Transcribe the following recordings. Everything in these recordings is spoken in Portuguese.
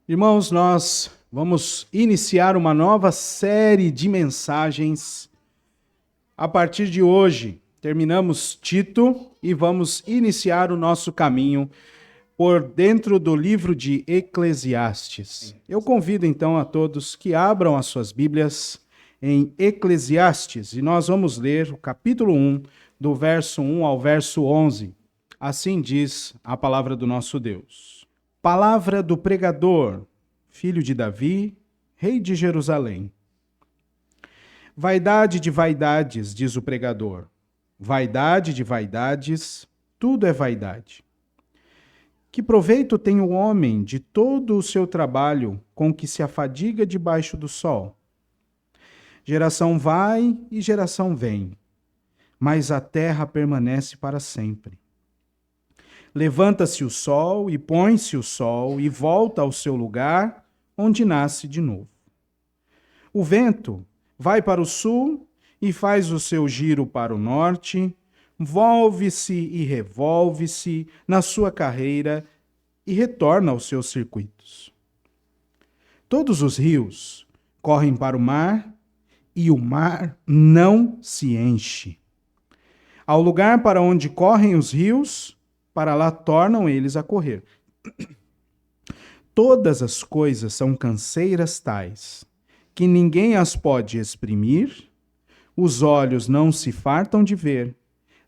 Irmãos, nós vamos iniciar uma nova série de mensagens. A partir de hoje, terminamos Tito e vamos iniciar o nosso caminho por dentro do livro de Eclesiastes. Eu convido então a todos que abram as suas Bíblias em Eclesiastes e nós vamos ler o capítulo 1, do verso 1 ao verso 11. Assim diz a palavra do nosso Deus. Palavra do pregador, filho de Davi, rei de Jerusalém. Vaidade de vaidades, diz o pregador. Vaidade de vaidades, tudo é vaidade. Que proveito tem o homem de todo o seu trabalho com que se afadiga debaixo do sol? Geração vai e geração vem, mas a terra permanece para sempre. Levanta-se o sol e põe-se o sol e volta ao seu lugar, onde nasce de novo. O vento vai para o sul e faz o seu giro para o norte, volve-se e revolve-se na sua carreira e retorna aos seus circuitos. Todos os rios correm para o mar e o mar não se enche. Ao lugar para onde correm os rios, para lá tornam eles a correr. Todas as coisas são canseiras tais, que ninguém as pode exprimir, os olhos não se fartam de ver,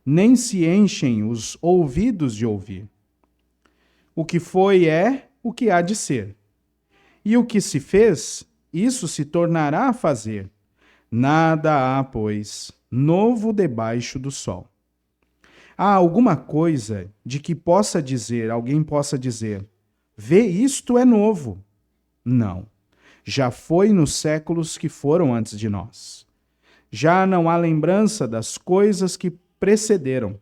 nem se enchem os ouvidos de ouvir. O que foi é o que há de ser. E o que se fez, isso se tornará a fazer. Nada há, pois, novo debaixo do sol. Há alguma coisa de que alguém possa dizer, vê, isto é novo. Não, já foi nos séculos que foram antes de nós. Já não há lembrança das coisas que precederam.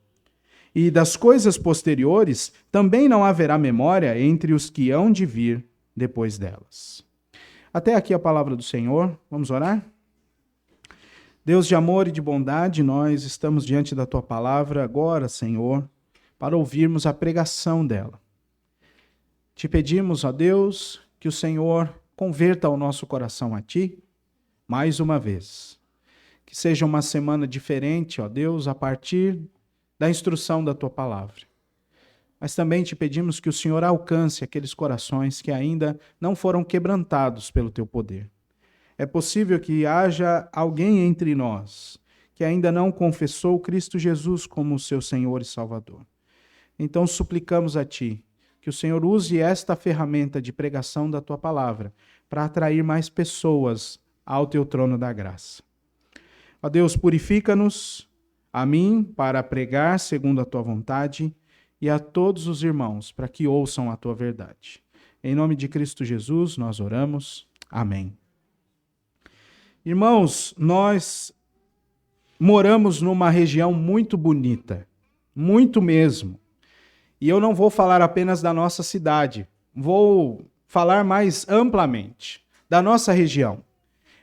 E das coisas posteriores também não haverá memória entre os que hão de vir depois delas. Até aqui a palavra do Senhor. Vamos orar? Deus de amor e de bondade, nós estamos diante da Tua palavra agora, Senhor, para ouvirmos a pregação dela. Te pedimos, ó Deus, que o Senhor converta o nosso coração a Ti, mais uma vez. Que seja uma semana diferente, ó Deus, a partir da instrução da Tua palavra. Mas também te pedimos que o Senhor alcance aqueles corações que ainda não foram quebrantados pelo Teu poder. É possível que haja alguém entre nós que ainda não confessou Cristo Jesus como seu Senhor e Salvador. Então suplicamos a Ti que o Senhor use esta ferramenta de pregação da Tua palavra para atrair mais pessoas ao Teu trono da graça. Ó Deus, purifica-nos, a mim, para pregar segundo a Tua vontade e a todos os irmãos para que ouçam a Tua verdade. Em nome de Cristo Jesus nós oramos. Amém. Irmãos, nós moramos numa região muito bonita, muito mesmo. E eu não vou falar apenas da nossa cidade, vou falar mais amplamente da nossa região.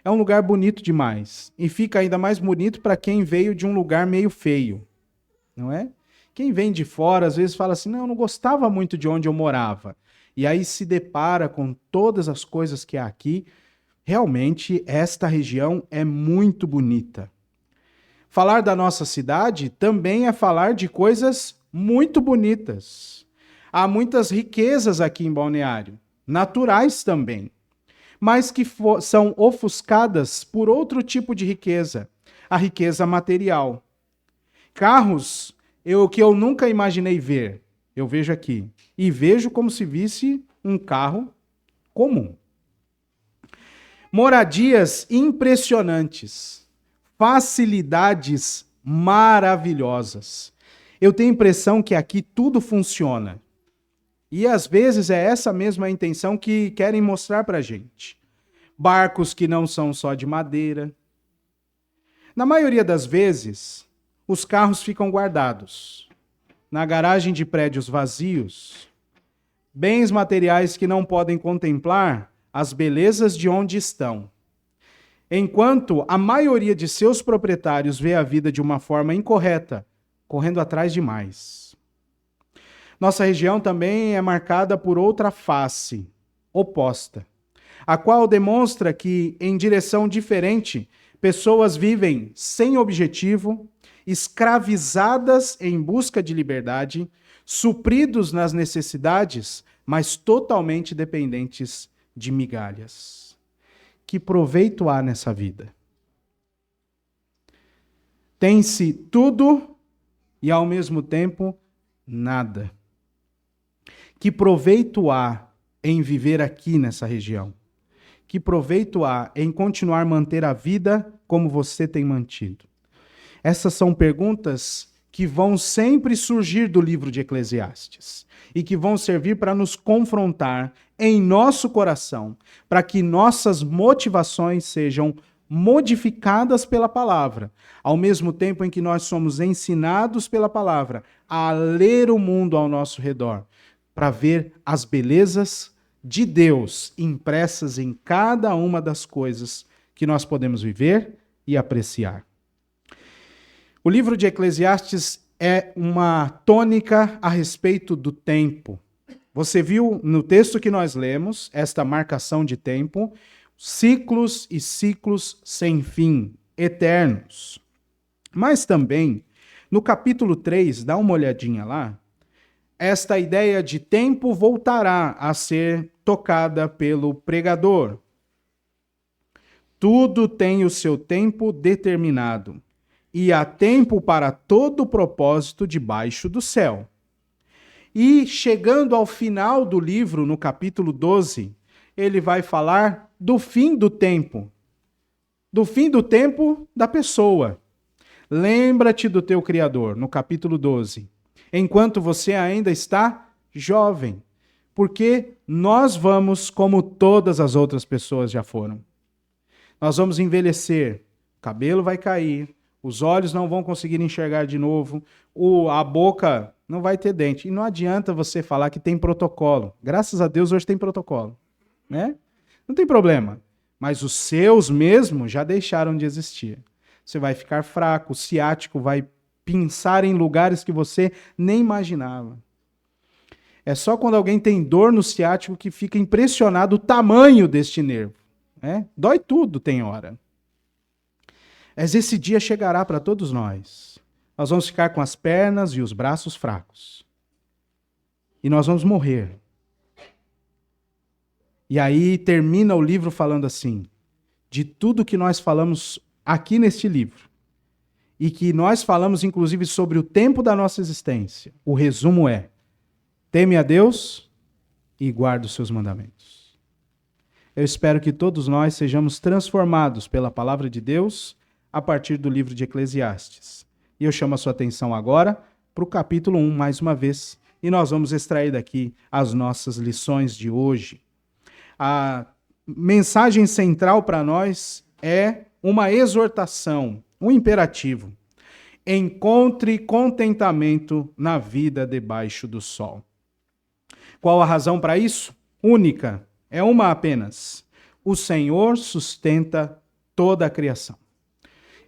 É um lugar bonito demais e fica ainda mais bonito para quem veio de um lugar meio feio, não é? Quem vem de fora às vezes fala assim, não, eu não gostava muito de onde eu morava. E aí se depara com todas as coisas que há aqui. Realmente, esta região é muito bonita. Falar da nossa cidade também é falar de coisas muito bonitas. Há muitas riquezas aqui em Balneário, naturais também, mas que são ofuscadas por outro tipo de riqueza, a riqueza material. Carros, que eu nunca imaginei ver, eu vejo aqui, e vejo como se visse um carro comum. Moradias impressionantes, facilidades maravilhosas. Eu tenho a impressão que aqui tudo funciona. E às vezes é essa mesma intenção que querem mostrar para a gente. Barcos que não são só de madeira. Na maioria das vezes, os carros ficam guardados na garagem de prédios vazios, bens materiais que não podem contemplar as belezas de onde estão. Enquanto a maioria de seus proprietários vê a vida de uma forma incorreta, correndo atrás de mais. Nossa região também é marcada por outra face. oposta, a qual demonstra que, em direção diferente, pessoas vivem sem objetivo, escravizadas em busca de liberdade, supridos nas necessidades, mas totalmente dependentes de migalhas. Que proveito há nessa vida? Tem-se tudo e, ao mesmo tempo, nada. Que proveito há em viver aqui nessa região? Que proveito há em continuar a manter a vida como você tem mantido? Essas são perguntas que vão sempre surgir do livro de Eclesiastes e que vão servir para nos confrontar em nosso coração, para que nossas motivações sejam modificadas pela palavra, ao mesmo tempo em que nós somos ensinados pela palavra a ler o mundo ao nosso redor, para ver as belezas de Deus impressas em cada uma das coisas que nós podemos viver e apreciar. O livro de Eclesiastes é uma tônica a respeito do tempo. Você viu no texto que nós lemos esta marcação de tempo, ciclos e ciclos sem fim, eternos. Mas também, no capítulo 3, dá uma olhadinha lá, esta ideia de tempo voltará a ser tocada pelo pregador. Tudo tem o seu tempo determinado, e há tempo para todo propósito debaixo do céu. E chegando ao final do livro, no capítulo 12, ele vai falar do fim do tempo. Do fim do tempo da pessoa. Lembra-te do teu Criador, no capítulo 12. Enquanto você ainda está jovem. Porque nós vamos, como todas as outras pessoas já foram. Nós vamos envelhecer, o cabelo vai cair, os olhos não vão conseguir enxergar de novo, a boca não vai ter dente. E não adianta você falar que tem protocolo. Graças a Deus hoje tem protocolo, né? Não tem problema. Mas os seus mesmo já deixaram de existir. Você vai ficar fraco, o ciático vai pinçar em lugares que você nem imaginava. É só quando alguém tem dor no ciático que fica impressionado o tamanho deste nervo. Né? Dói tudo, tem hora. Mas esse dia chegará para todos nós. Nós vamos ficar com as pernas e os braços fracos. E nós vamos morrer. E aí termina o livro falando assim, de tudo que nós falamos aqui neste livro, e que nós falamos inclusive sobre o tempo da nossa existência. O resumo é, teme a Deus e guarda os seus mandamentos. Eu espero que todos nós sejamos transformados pela palavra de Deus a partir do livro de Eclesiastes. E eu chamo a sua atenção agora para o capítulo 1, mais uma vez, e nós vamos extrair daqui as nossas lições de hoje. A mensagem central para nós é uma exortação, um imperativo. Encontre contentamento na vida debaixo do sol. Qual a razão para isso? Única, é uma apenas. O Senhor sustenta toda a criação.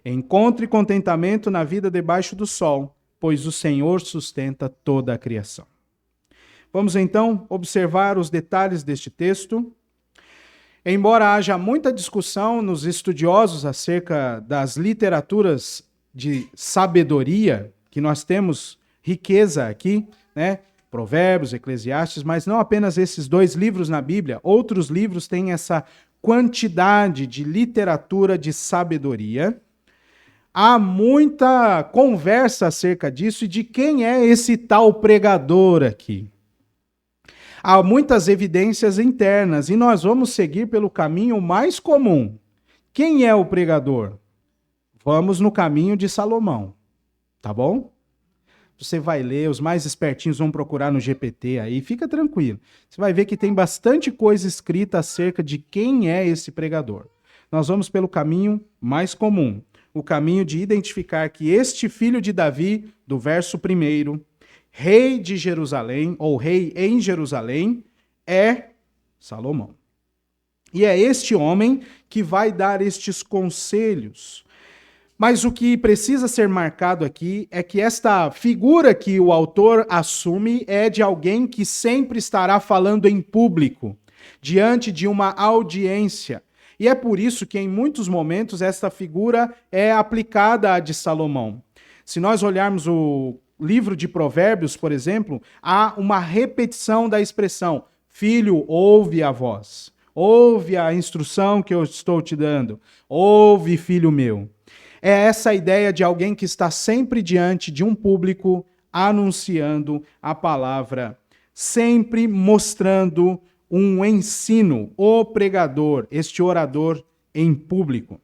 Encontre contentamento na vida debaixo do sol, pois o Senhor sustenta toda a criação. Vamos então observar os detalhes deste texto. Embora haja muita discussão nos estudiosos acerca das literaturas de sabedoria, que nós temos riqueza aqui, né? Provérbios, Eclesiastes, mas não apenas esses dois livros na Bíblia, outros livros têm essa quantidade de literatura de sabedoria. Há muita conversa acerca disso e de quem é esse tal pregador aqui. Há muitas evidências internas e nós vamos seguir pelo caminho mais comum. Quem é o pregador? Vamos no caminho de Salomão, tá bom? Você vai ler, os mais espertinhos vão procurar no GPT aí, fica tranquilo. Você vai ver que tem bastante coisa escrita acerca de quem é esse pregador. Nós vamos pelo caminho mais comum. O caminho de identificar que este filho de Davi, do verso 1, rei de Jerusalém, ou rei em Jerusalém, é Salomão. E é este homem que vai dar estes conselhos. Mas o que precisa ser marcado aqui é que esta figura que o autor assume é de alguém que sempre estará falando em público. diante de uma audiência. E é por isso que em muitos momentos esta figura é aplicada à de Salomão. Se nós olharmos o livro de Provérbios, por exemplo, há uma repetição da expressão: filho, ouve a voz. Ouve a instrução que eu estou te dando. Ouve, filho meu. É essa ideia de alguém que está sempre diante de um público anunciando a palavra, sempre mostrando um ensino, o pregador, este orador em público.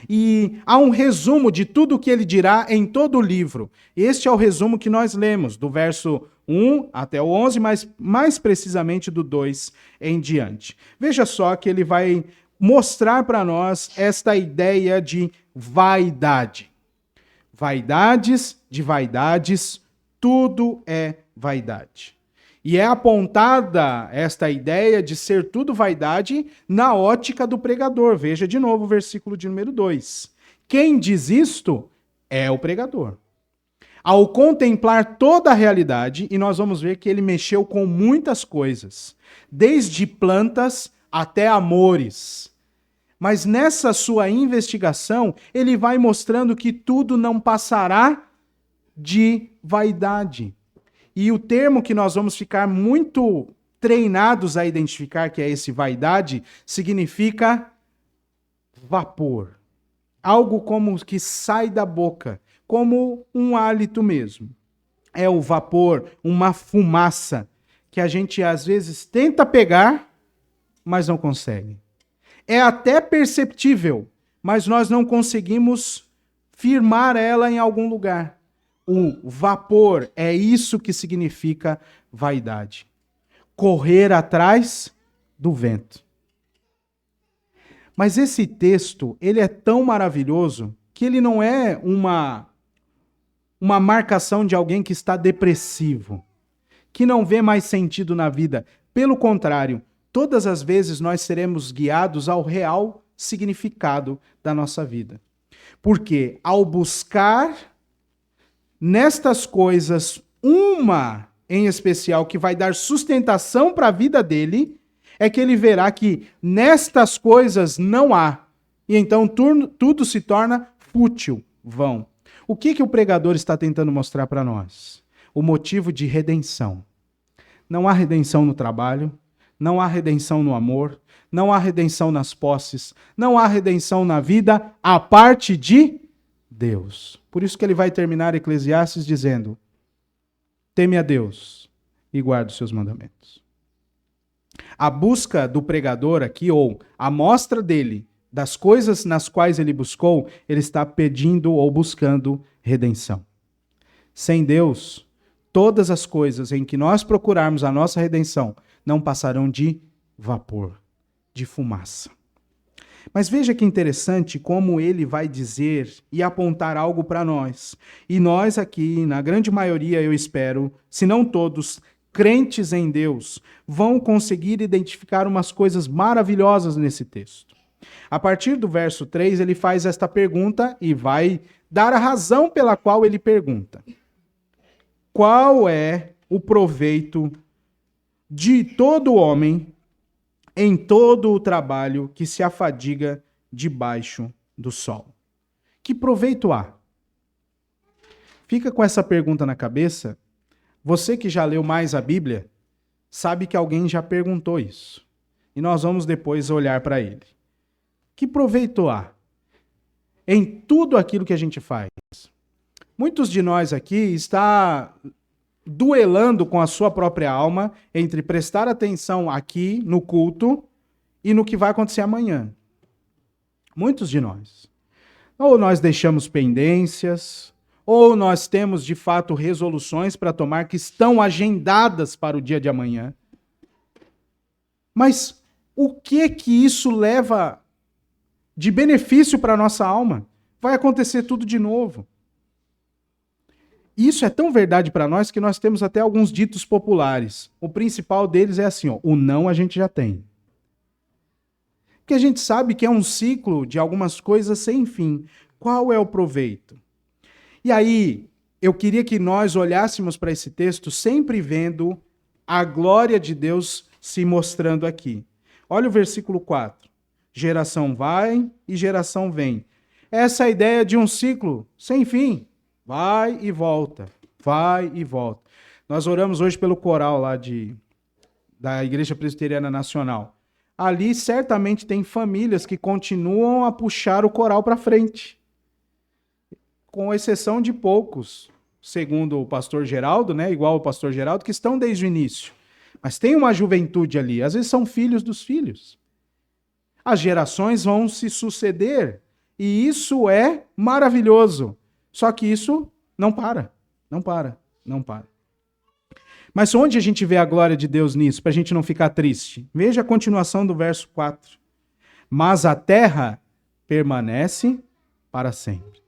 E há um resumo de tudo o que ele dirá em todo o livro. Este é o resumo que nós lemos, do verso 1 até o 11, mas mais precisamente do 2 em diante. Veja só que ele vai mostrar para nós esta ideia de vaidade. Vaidades de vaidades, tudo é vaidade. E é apontada esta ideia de ser tudo vaidade na ótica do pregador. Veja de novo o versículo de número 2. Quem diz isto é o pregador. Ao contemplar toda a realidade, e nós vamos ver que ele mexeu com muitas coisas, desde plantas até amores. Mas nessa sua investigação, ele vai mostrando que tudo não passará de vaidade. E o termo que nós vamos ficar muito treinados a identificar, que é esse vaidade, significa vapor. Algo como que sai da boca, como um hálito mesmo. É o vapor, uma fumaça, que a gente às vezes tenta pegar, mas não consegue. É até perceptível, mas nós não conseguimos firmar ela em algum lugar. O vapor é isso que significa vaidade. Correr atrás do vento. Mas esse texto, ele é tão maravilhoso que ele não é uma marcação de alguém que está depressivo, que não vê mais sentido na vida. Pelo contrário, todas as vezes nós seremos guiados ao real significado da nossa vida. Porque ao buscar nestas coisas, uma em especial que vai dar sustentação para a vida dele, é que ele verá que nestas coisas não há. E então tudo se torna fútil, vão. O que o pregador está tentando mostrar para nós? O motivo de redenção. Não há redenção no trabalho, não há redenção no amor, não há redenção nas posses, não há redenção na vida, a parte de Deus. Por isso que ele vai terminar Eclesiastes dizendo: teme a Deus e guarde os seus mandamentos. A busca do pregador aqui, ou a mostra dele, das coisas nas quais ele buscou, ele está pedindo ou buscando redenção. Sem Deus, todas as coisas em que nós procurarmos a nossa redenção não passarão de vapor, de fumaça. Mas veja que interessante como ele vai dizer e apontar algo para nós. E nós aqui, na grande maioria, eu espero, se não todos, crentes em Deus, vão conseguir identificar umas coisas maravilhosas nesse texto. A partir do verso 3, ele faz esta pergunta e vai dar a razão pela qual ele pergunta. Qual é o proveito de todo homem em todo o trabalho que se afadiga debaixo do sol? Que proveito há? Fica com essa pergunta na cabeça. Você que já leu mais a Bíblia, sabe que alguém já perguntou isso. E nós vamos depois olhar para ele. Que proveito há em tudo aquilo que a gente faz? Muitos de nós aqui está duelando com a sua própria alma entre prestar atenção aqui no culto e no que vai acontecer amanhã. Muitos de nós. Ou nós deixamos pendências, ou nós temos de fato resoluções para tomar que estão agendadas para o dia de amanhã. Mas o que isso leva de benefício para a nossa alma? Vai acontecer tudo de novo. Isso é tão verdade para nós que nós temos até alguns ditos populares. O principal deles é assim, ó, o não a gente já tem. Porque a gente sabe que é um ciclo de algumas coisas sem fim. Qual é o proveito? E aí, eu queria que nós olhássemos para esse texto sempre vendo a glória de Deus se mostrando aqui. Olha o versículo 4. Geração vai e geração vem. Essa é a ideia de um ciclo sem fim. Vai e volta. Vai e volta. Nós oramos hoje pelo coral lá da Igreja Presbiteriana Nacional. Ali certamente tem famílias que continuam a puxar o coral para frente. Com exceção de poucos, segundo o pastor Geraldo, né, igual o pastor Geraldo, que estão desde o início. Mas tem uma juventude ali, às vezes são filhos dos filhos. As gerações vão se suceder e isso é maravilhoso. Só que isso não para. Mas onde a gente vê a glória de Deus nisso, para a gente não ficar triste? Veja a continuação do verso 4. Mas a terra permanece para sempre.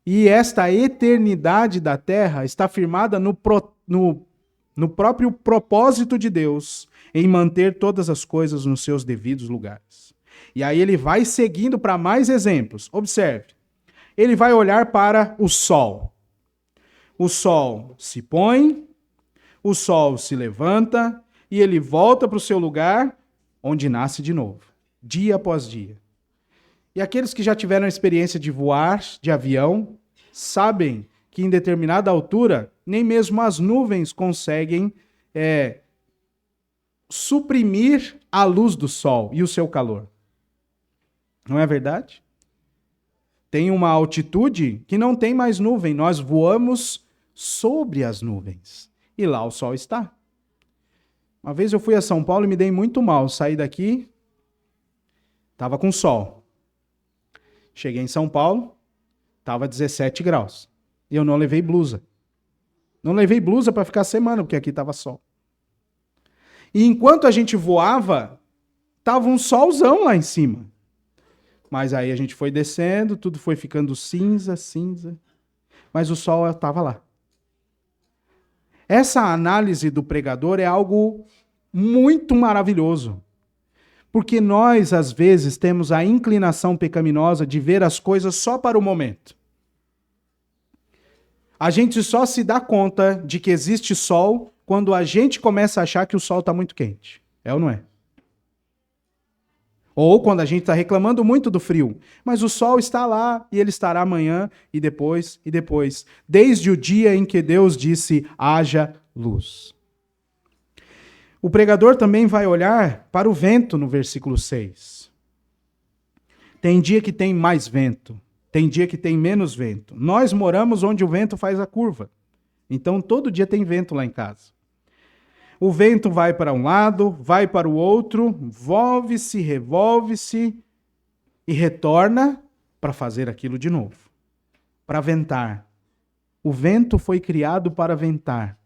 E esta eternidade da terra está firmada no próprio propósito de Deus em manter todas as coisas nos seus devidos lugares. E aí ele vai seguindo para mais exemplos. Observe. Ele vai olhar para o sol. O sol se põe, o sol se levanta e ele volta para o seu lugar onde nasce de novo, dia após dia. E aqueles que já tiveram a experiência de voar de avião sabem que em determinada altura nem mesmo as nuvens conseguem suprimir a luz do sol e o seu calor. Não é verdade? Tem uma altitude que não tem mais nuvem. Nós voamos sobre as nuvens. E lá o sol está. Uma vez eu fui a São Paulo e me dei muito mal. Saí daqui, estava com sol. Cheguei em São Paulo, estava 17 graus. E eu não levei blusa. Não levei blusa para ficar semana, porque aqui estava sol. E enquanto a gente voava, estava um solzão lá em cima. Mas aí a gente foi descendo, tudo foi ficando cinza. Mas o sol estava lá. Essa análise do pregador é algo muito maravilhoso. Porque nós, às vezes, temos a inclinação pecaminosa de ver as coisas só para o momento. A gente só se dá conta de que existe sol quando a gente começa a achar que o sol está muito quente. É ou não é? Ou quando a gente está reclamando muito do frio. Mas o sol está lá e ele estará amanhã e depois e depois. Desde o dia em que Deus disse, haja luz. O pregador também vai olhar para o vento no versículo 6. Tem dia que tem mais vento. Tem dia que tem menos vento. Nós moramos onde o vento faz a curva. Então todo dia tem vento lá em casa. O vento vai para um lado, vai para o outro, volve-se, revolve-se e retorna para fazer aquilo de novo. Para ventar. O vento foi criado para ventar.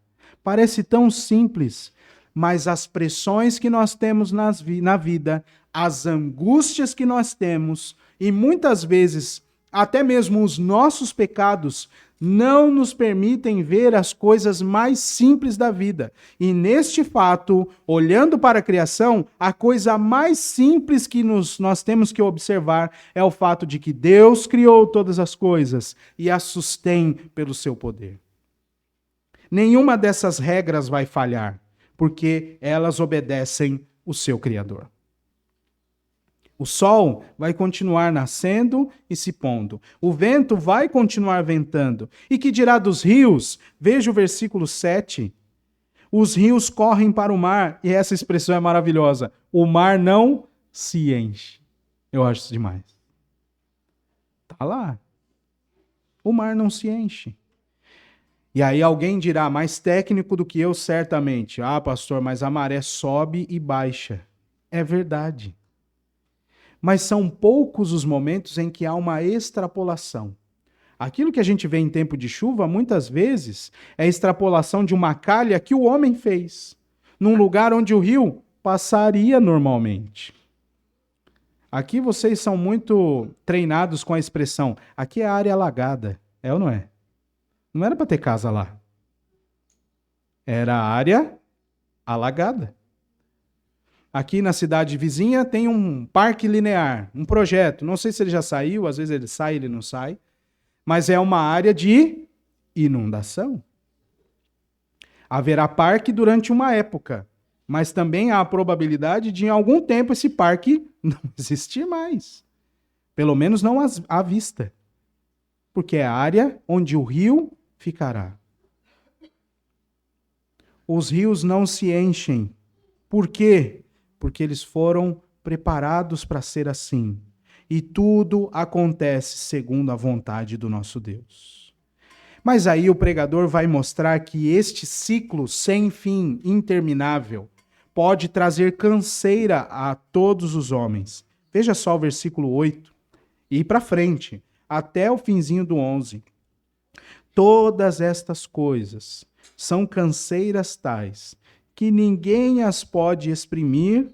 Parece tão simples, mas as pressões que nós temos na vida, as angústias que nós temos e muitas vezes até mesmo os nossos pecados não nos permitem ver as coisas mais simples da vida. E neste fato, olhando para a criação, a coisa mais simples que nós temos que observar é o fato de que Deus criou todas as coisas e as sustém pelo seu poder. Nenhuma dessas regras vai falhar, porque elas obedecem o seu Criador. O sol vai continuar nascendo e se pondo. O vento vai continuar ventando. E que dirá dos rios? Veja o versículo 7. Os rios correm para o mar. E essa expressão é maravilhosa. O mar não se enche. Eu acho isso demais. Tá lá. O mar não se enche. E aí alguém dirá, mais técnico do que eu, certamente. Ah, pastor, mas a maré sobe e baixa. É verdade. Mas são poucos os momentos em que há uma extrapolação. Aquilo que a gente vê em tempo de chuva, muitas vezes, é a extrapolação de uma calha que o homem fez, num lugar onde o rio passaria normalmente. Aqui vocês são muito treinados com a expressão, aqui é a área alagada. É ou não é? Não era para ter casa lá. Era a área alagada. Aqui na cidade vizinha tem um parque linear, um projeto. Não sei se ele já saiu, às vezes ele sai, ele não sai. Mas é uma área de inundação. Haverá parque durante uma época, mas também há a probabilidade de em algum tempo esse parque não existir mais. Pelo menos não à vista. Porque é a área onde o rio ficará. Os rios não se enchem. Por quê? Porque eles foram preparados para ser assim. E tudo acontece segundo a vontade do nosso Deus. Mas aí o pregador vai mostrar que este ciclo sem fim, interminável, pode trazer canseira a todos os homens. Veja só o versículo 8 e ir para frente, até o finzinho do 11. Todas estas coisas são canseiras tais que ninguém as pode exprimir,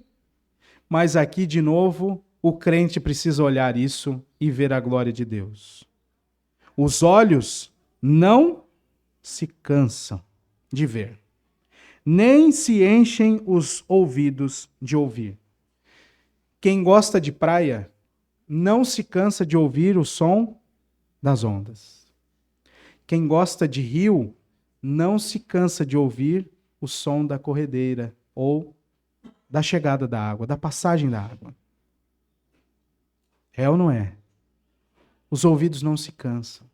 mas aqui de novo o crente precisa olhar isso e ver a glória de Deus. Os olhos não se cansam de ver, nem se enchem os ouvidos de ouvir. Quem gosta de praia não se cansa de ouvir o som das ondas. Quem gosta de rio não se cansa de ouvir o som da corredeira ou da chegada da água, da passagem da água. É ou não é? Os ouvidos não se cansam.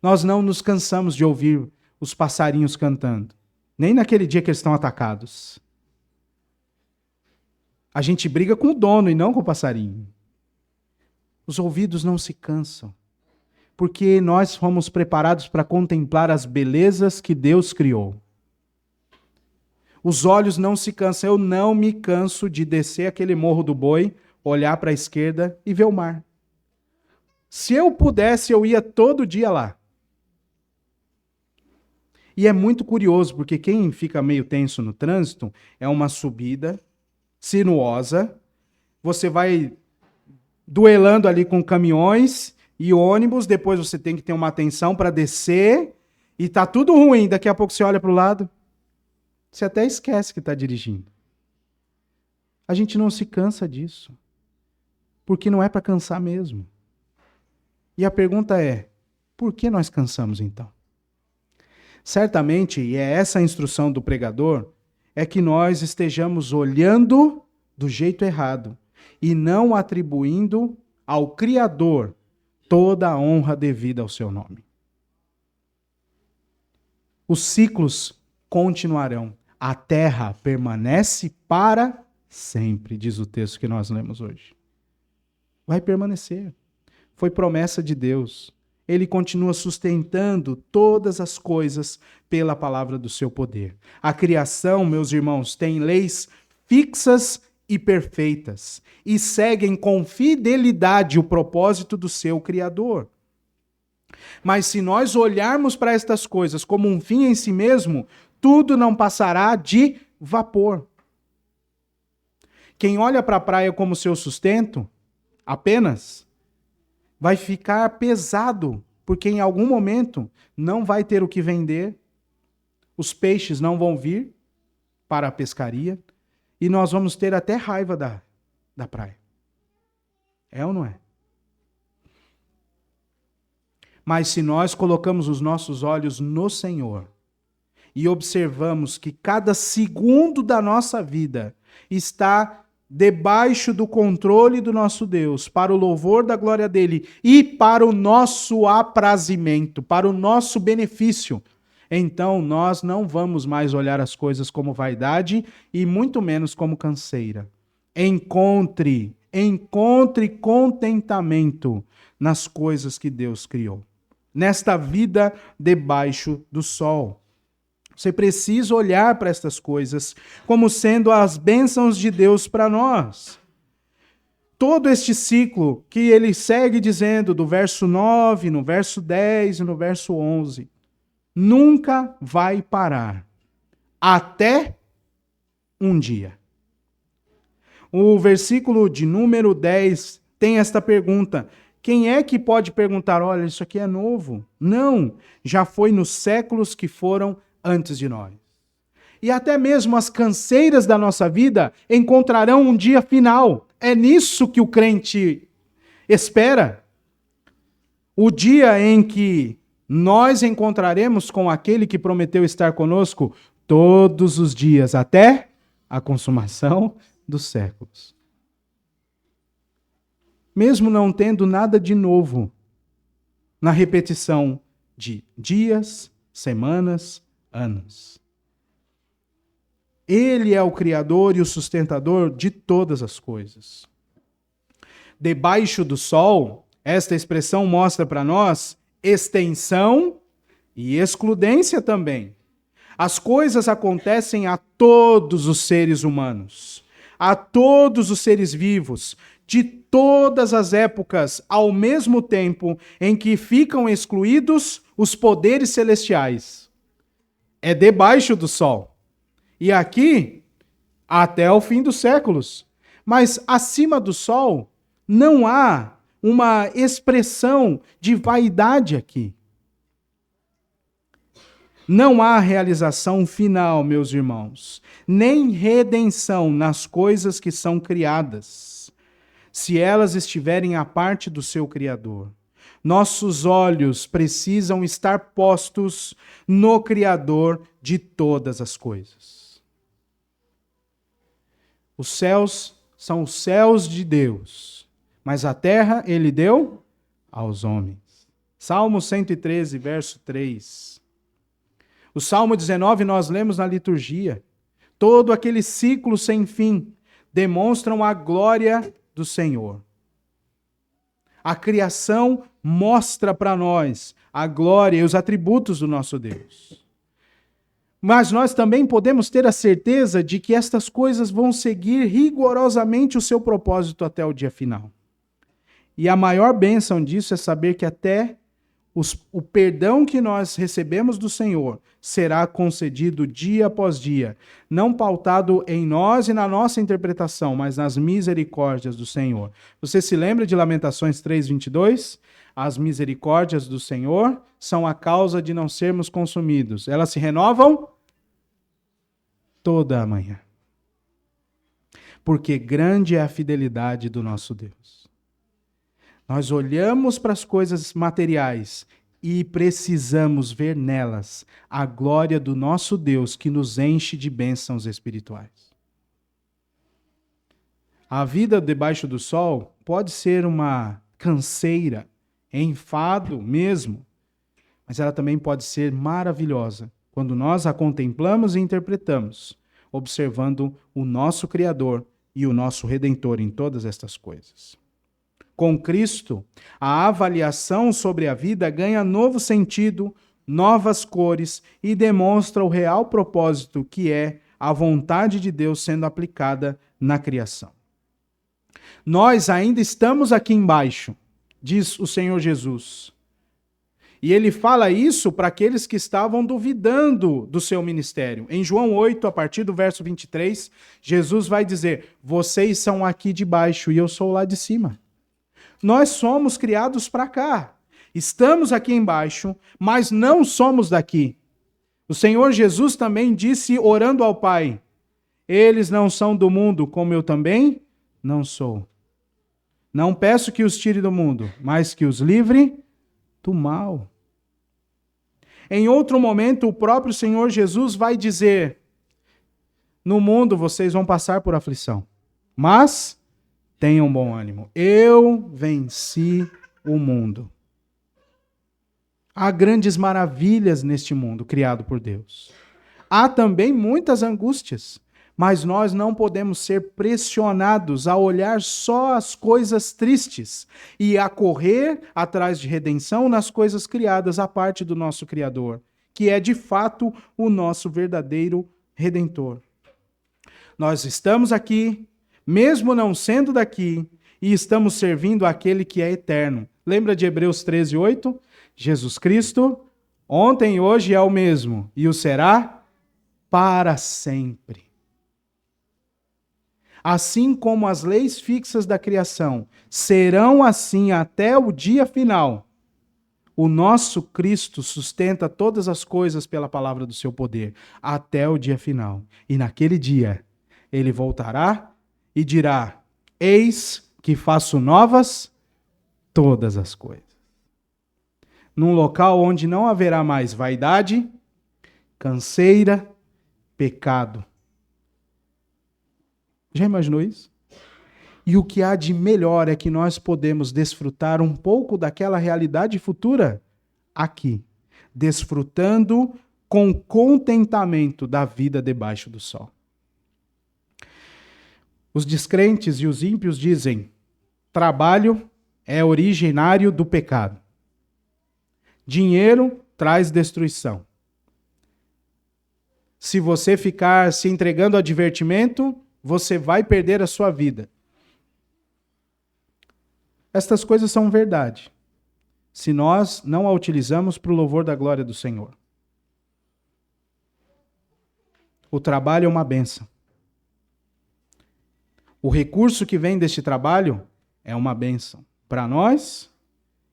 Nós não nos cansamos de ouvir os passarinhos cantando. Nem naquele dia que eles estão atacados. A gente briga com o dono e não com o passarinho. Os ouvidos não se cansam. Porque nós fomos preparados para contemplar as belezas que Deus criou. Os olhos não se cansam. Eu não me canso de descer aquele morro do Boi, olhar para a esquerda e ver o mar. Se eu pudesse, eu ia todo dia lá. E é muito curioso, porque quem fica meio tenso no trânsito é uma subida sinuosa. Você vai duelando ali com caminhões e ônibus, depois você tem que ter uma atenção para descer e tá tudo ruim. Daqui a pouco você olha para o lado, você até esquece que está dirigindo. A gente não se cansa disso, porque não é para cansar mesmo. E a pergunta é, por que nós cansamos então? Certamente, e é essa a instrução do pregador, é que nós estejamos olhando do jeito errado e não atribuindo ao Criador toda a honra devida ao seu nome. Os ciclos continuarão. A terra permanece para sempre, diz o texto que nós lemos hoje. Vai permanecer. Foi promessa de Deus. Ele continua sustentando todas as coisas pela palavra do seu poder. A criação, meus irmãos, tem leis fixas e perfeitas e seguem com fidelidade o propósito do seu Criador. Mas se nós olharmos para estas coisas como um fim em si mesmo, tudo não passará de vapor. Quem olha para a praia como seu sustento, apenas, vai ficar pesado, porque em algum momento não vai ter o que vender, os peixes não vão vir para a pescaria, e nós vamos ter até raiva da praia. É ou não é? Mas se nós colocamos os nossos olhos no Senhor e observamos que cada segundo da nossa vida está debaixo do controle do nosso Deus, para o louvor da glória dele e para o nosso aprazimento, para o nosso benefício, então nós não vamos mais olhar as coisas como vaidade e muito menos como canseira. Encontre contentamento nas coisas que Deus criou, nesta vida debaixo do sol. Você precisa olhar para estas coisas como sendo as bênçãos de Deus para nós. Todo este ciclo que ele segue dizendo do verso 9, no verso 10 e no verso 11, nunca vai parar até um dia. O versículo de número 10 tem esta pergunta. Quem é que pode perguntar, olha, isso aqui é novo? Não, já foi nos séculos que foram antes de nós. E até mesmo as canseiras da nossa vida encontrarão um dia final. É nisso que o crente espera. O dia em que nós encontraremos com aquele que prometeu estar conosco todos os dias, até a consumação dos séculos. Mesmo não tendo nada de novo na repetição de dias, semanas, anos. Ele é o Criador e o sustentador de todas as coisas. Debaixo do sol, esta expressão mostra para nós extensão e excludência também. As coisas acontecem a todos os seres humanos, a todos os seres vivos, de todas as épocas, ao mesmo tempo em que ficam excluídos os poderes celestiais. É debaixo do sol. E aqui, até o fim dos séculos. Mas acima do sol, não há uma expressão de vaidade aqui. Não há realização final, meus irmãos, nem redenção nas coisas que são criadas, se elas estiverem à parte do seu Criador. Nossos olhos precisam estar postos no Criador de todas as coisas. Os céus são os céus de Deus, mas a terra ele deu aos homens. Salmo 113, verso 3. O Salmo 19 nós lemos na liturgia. Todo aquele ciclo sem fim demonstram a glória do Senhor. A criação mostra para nós a glória e os atributos do nosso Deus. Mas nós também podemos ter a certeza de que estas coisas vão seguir rigorosamente o seu propósito até o dia final. E a maior bênção disso é saber que até o perdão que nós recebemos do Senhor será concedido dia após dia, não pautado em nós e na nossa interpretação, mas nas misericórdias do Senhor. Você se lembra de Lamentações 3:22? As misericórdias do Senhor são a causa de não sermos consumidos. Elas se renovam toda a manhã. Porque grande é a fidelidade do nosso Deus. Nós olhamos para as coisas materiais e precisamos ver nelas a glória do nosso Deus que nos enche de bênçãos espirituais. A vida debaixo do sol pode ser uma canseira, enfado mesmo, mas ela também pode ser maravilhosa quando nós a contemplamos e interpretamos, observando o nosso Criador e o nosso Redentor em todas estas coisas. Com Cristo, a avaliação sobre a vida ganha novo sentido, novas cores e demonstra o real propósito que é a vontade de Deus sendo aplicada na criação. Nós ainda estamos aqui embaixo, diz o Senhor Jesus. E ele fala isso para aqueles que estavam duvidando do seu ministério. Em João 8, a partir do verso 23, Jesus vai dizer: vocês são aqui de baixo e eu sou lá de cima. Nós somos criados para cá. Estamos aqui embaixo, mas não somos daqui. O Senhor Jesus também disse, orando ao Pai: eles não são do mundo, como eu também não sou. Não peço que os tire do mundo, mas que os livre do mal. Em outro momento, o próprio Senhor Jesus vai dizer: no mundo vocês vão passar por aflição, mas tenham bom ânimo. Eu venci o mundo. Há grandes maravilhas neste mundo criado por Deus. Há também muitas angústias, mas nós não podemos ser pressionados a olhar só as coisas tristes e a correr atrás de redenção nas coisas criadas à parte do nosso Criador, que é de fato o nosso verdadeiro Redentor. Nós estamos aqui, mesmo não sendo daqui, e estamos servindo aquele que é eterno. Lembra de Hebreus 13:8? Jesus Cristo, ontem e hoje é o mesmo, e o será para sempre. Assim como as leis fixas da criação serão assim até o dia final, o nosso Cristo sustenta todas as coisas pela palavra do seu poder, até o dia final. E naquele dia, ele voltará e dirá: eis que faço novas todas as coisas. Num local onde não haverá mais vaidade, canseira, pecado. Já imaginou isso? E o que há de melhor é que nós podemos desfrutar um pouco daquela realidade futura aqui, desfrutando com contentamento da vida debaixo do sol. Os descrentes e os ímpios dizem: trabalho é originário do pecado. Dinheiro traz destruição. Se você ficar se entregando a divertimento, você vai perder a sua vida. Estas coisas são verdade, se nós não a utilizamos para o louvor da glória do Senhor. O trabalho é uma bênção. O recurso que vem deste trabalho é uma bênção para nós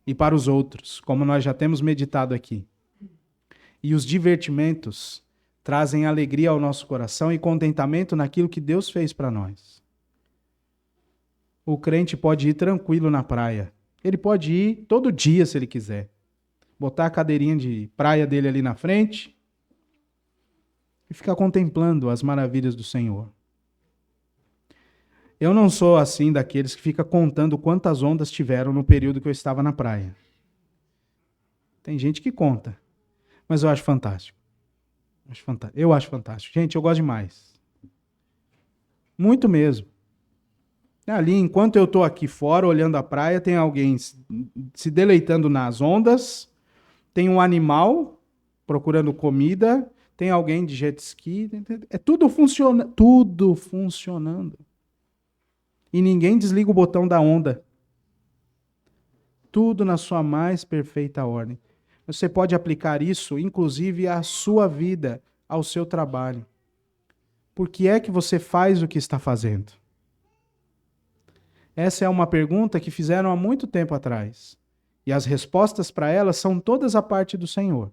e para os outros, como nós já temos meditado aqui. E os divertimentos trazem alegria ao nosso coração e contentamento naquilo que Deus fez para nós. O crente pode ir tranquilo na praia. Ele pode ir todo dia se ele quiser. Botar a cadeirinha de praia dele ali na frente e ficar contemplando as maravilhas do Senhor. Eu não sou assim daqueles que ficam contando quantas ondas tiveram no período que eu estava na praia. Tem gente que conta, mas eu acho fantástico. Eu acho fantástico. Gente, eu gosto demais. Muito mesmo. Ali, enquanto eu estou aqui fora olhando a praia, tem alguém se deleitando nas ondas, tem um animal procurando comida, tem alguém de jet ski, é tudo funcionando. E ninguém desliga o botão da onda. Tudo na sua mais perfeita ordem. Você pode aplicar isso, inclusive, à sua vida, ao seu trabalho. Por que é que você faz o que está fazendo? Essa é uma pergunta que fizeram há muito tempo atrás. E as respostas para ela são todas a parte do Senhor.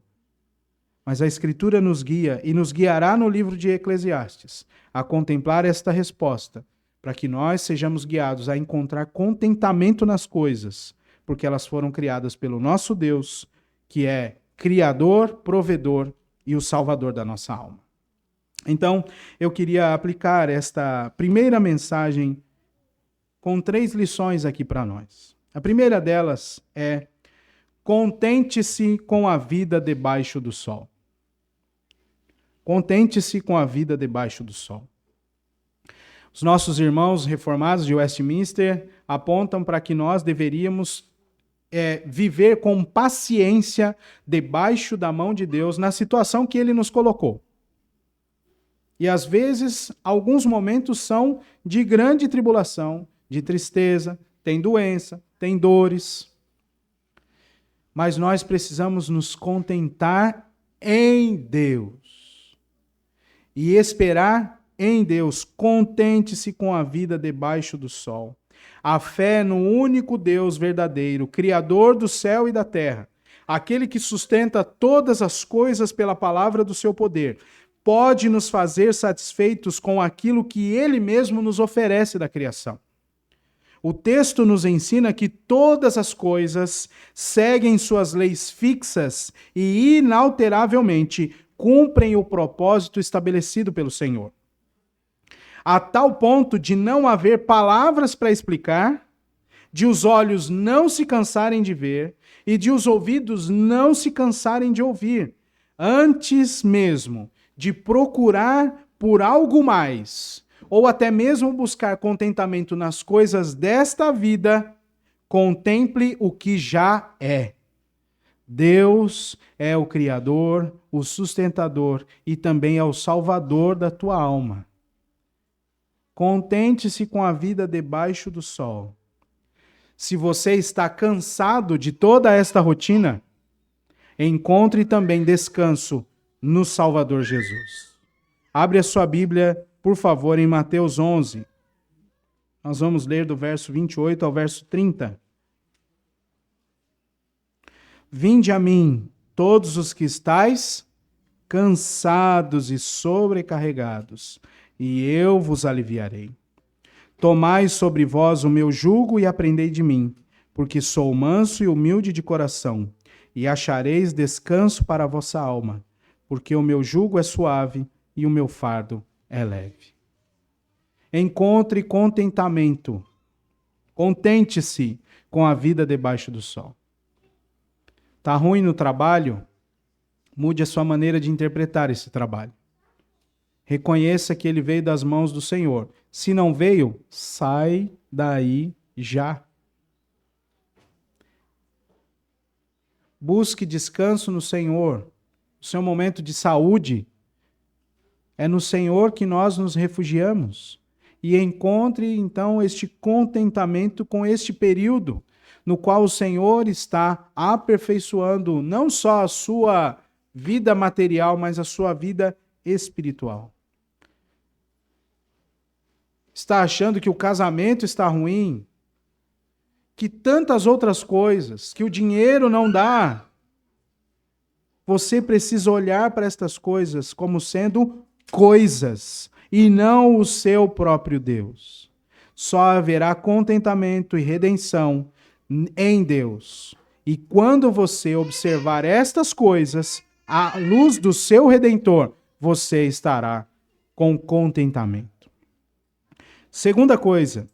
Mas a Escritura nos guia e nos guiará no livro de Eclesiastes a contemplar esta resposta, para que nós sejamos guiados a encontrar contentamento nas coisas, porque elas foram criadas pelo nosso Deus, que é Criador, Provedor e o Salvador da nossa alma. Então, eu queria aplicar esta primeira mensagem com 3 lições aqui para nós. A primeira delas é: contente-se com a vida debaixo do sol. Contente-se com a vida debaixo do sol. Os nossos irmãos reformados de Westminster apontam para que nós deveríamos viver com paciência debaixo da mão de Deus na situação que Ele nos colocou. E às vezes, alguns momentos são de grande tribulação, de tristeza, tem doença, tem dores. Mas nós precisamos nos contentar em Deus e esperar em Deus. Contente-se com a vida debaixo do sol. A fé no único Deus verdadeiro, Criador do céu e da terra, aquele que sustenta todas as coisas pela palavra do seu poder, pode nos fazer satisfeitos com aquilo que Ele mesmo nos oferece da criação. O texto nos ensina que todas as coisas seguem suas leis fixas e inalteravelmente cumprem o propósito estabelecido pelo Senhor. A tal ponto de não haver palavras para explicar, de os olhos não se cansarem de ver e de os ouvidos não se cansarem de ouvir, antes mesmo de procurar por algo mais, ou até mesmo buscar contentamento nas coisas desta vida, contemple o que já é. Deus é o Criador, o sustentador e também é o Salvador da tua alma. Contente-se com a vida debaixo do sol. Se você está cansado de toda esta rotina, encontre também descanso no Salvador Jesus. Abre a sua Bíblia, por favor, em Mateus 11. Nós vamos ler do verso 28 ao verso 30. Vinde a mim, todos os que estáis cansados e sobrecarregados, e eu vos aliviarei. Tomai sobre vós o meu jugo e aprendei de mim, porque sou manso e humilde de coração, e achareis descanso para a vossa alma, porque o meu jugo é suave e o meu fardo é leve. Encontre contentamento. Contente-se com a vida debaixo do sol. Tá ruim no trabalho? Mude a sua maneira de interpretar esse trabalho. Reconheça que ele veio das mãos do Senhor. Se não veio, sai daí já. Busque descanso no Senhor. O seu momento de saúde é no Senhor que nós nos refugiamos. E encontre, então, este contentamento com este período no qual o Senhor está aperfeiçoando não só a sua vida material, mas a sua vida espiritual. Está achando que o casamento está ruim, que tantas outras coisas, que o dinheiro não dá. Você precisa olhar para estas coisas como sendo coisas e não o seu próprio Deus. Só haverá contentamento e redenção em Deus. E quando você observar estas coisas, à luz do seu Redentor, você estará com contentamento. Segunda coisa,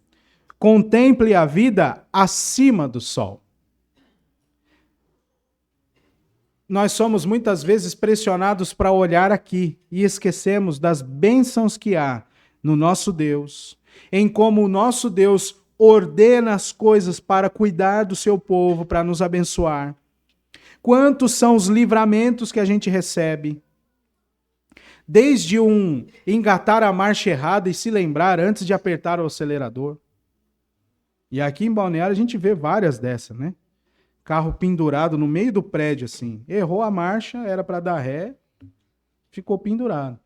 contemple a vida acima do sol. Nós somos muitas vezes pressionados para olhar aqui e esquecemos das bênçãos que há no nosso Deus, em como o nosso Deus ordena as coisas para cuidar do seu povo, para nos abençoar. Quantos são os livramentos que a gente recebe? Desde engatar a marcha errada e se lembrar antes de apertar o acelerador. E aqui em Balneário a gente vê várias dessas, né? Carro pendurado no meio do prédio, assim. Errou a marcha, era para dar ré, ficou pendurado.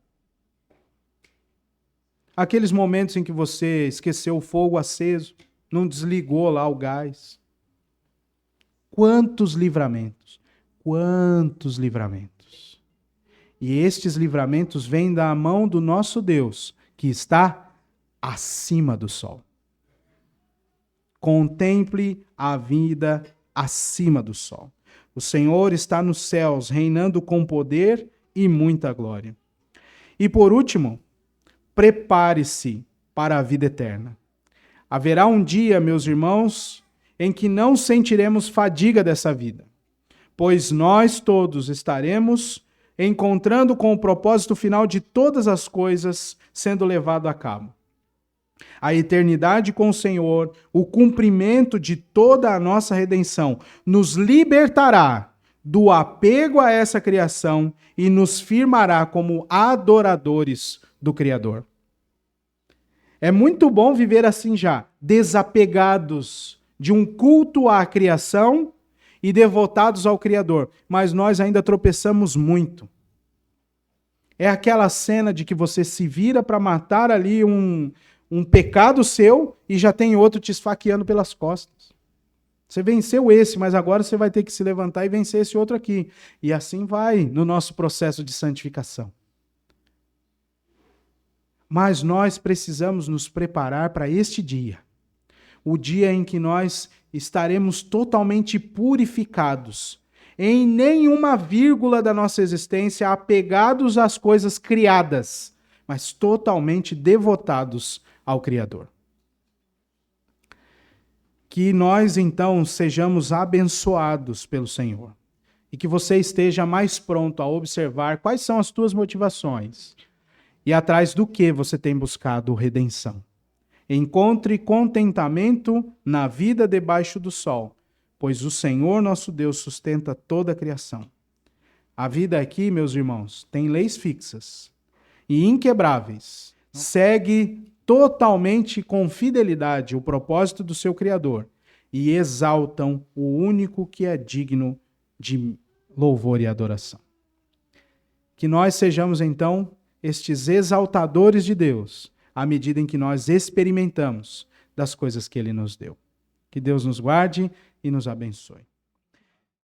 Aqueles momentos em que você esqueceu o fogo aceso, não desligou lá o gás. Quantos livramentos? Quantos livramentos? E estes livramentos vêm da mão do nosso Deus, que está acima do sol. Contemple a vida acima do sol. O Senhor está nos céus, reinando com poder e muita glória. E por último, prepare-se para a vida eterna. Haverá um dia, meus irmãos, em que não sentiremos fadiga dessa vida, pois nós todos estaremos encontrando com o propósito final de todas as coisas sendo levado a cabo. A eternidade com o Senhor, o cumprimento de toda a nossa redenção, nos libertará do apego a essa criação e nos firmará como adoradores do Criador. É muito bom viver assim já, desapegados de um culto à criação e devotados ao Criador, mas nós ainda tropeçamos muito. É aquela cena de que você se vira para matar ali um pecado seu e já tem outro te esfaqueando pelas costas. Você venceu esse, mas agora você vai ter que se levantar e vencer esse outro aqui. E assim vai no nosso processo de santificação. Mas nós precisamos nos preparar para este dia. O dia em que nós estaremos totalmente purificados, em nenhuma vírgula da nossa existência apegados às coisas criadas, mas totalmente devotados ao Criador. Que nós, então, sejamos abençoados pelo Senhor e que você esteja mais pronto a observar quais são as tuas motivações e atrás do que você tem buscado redenção. Encontre contentamento na vida debaixo do sol, pois o Senhor nosso Deus sustenta toda a criação. A vida aqui, meus irmãos, tem leis fixas e inquebráveis. Segue totalmente com fidelidade o propósito do seu Criador e exaltam o único que é digno de louvor e adoração. Que nós sejamos, então, estes exaltadores de Deus, à medida em que nós experimentamos das coisas que Ele nos deu. Que Deus nos guarde e nos abençoe.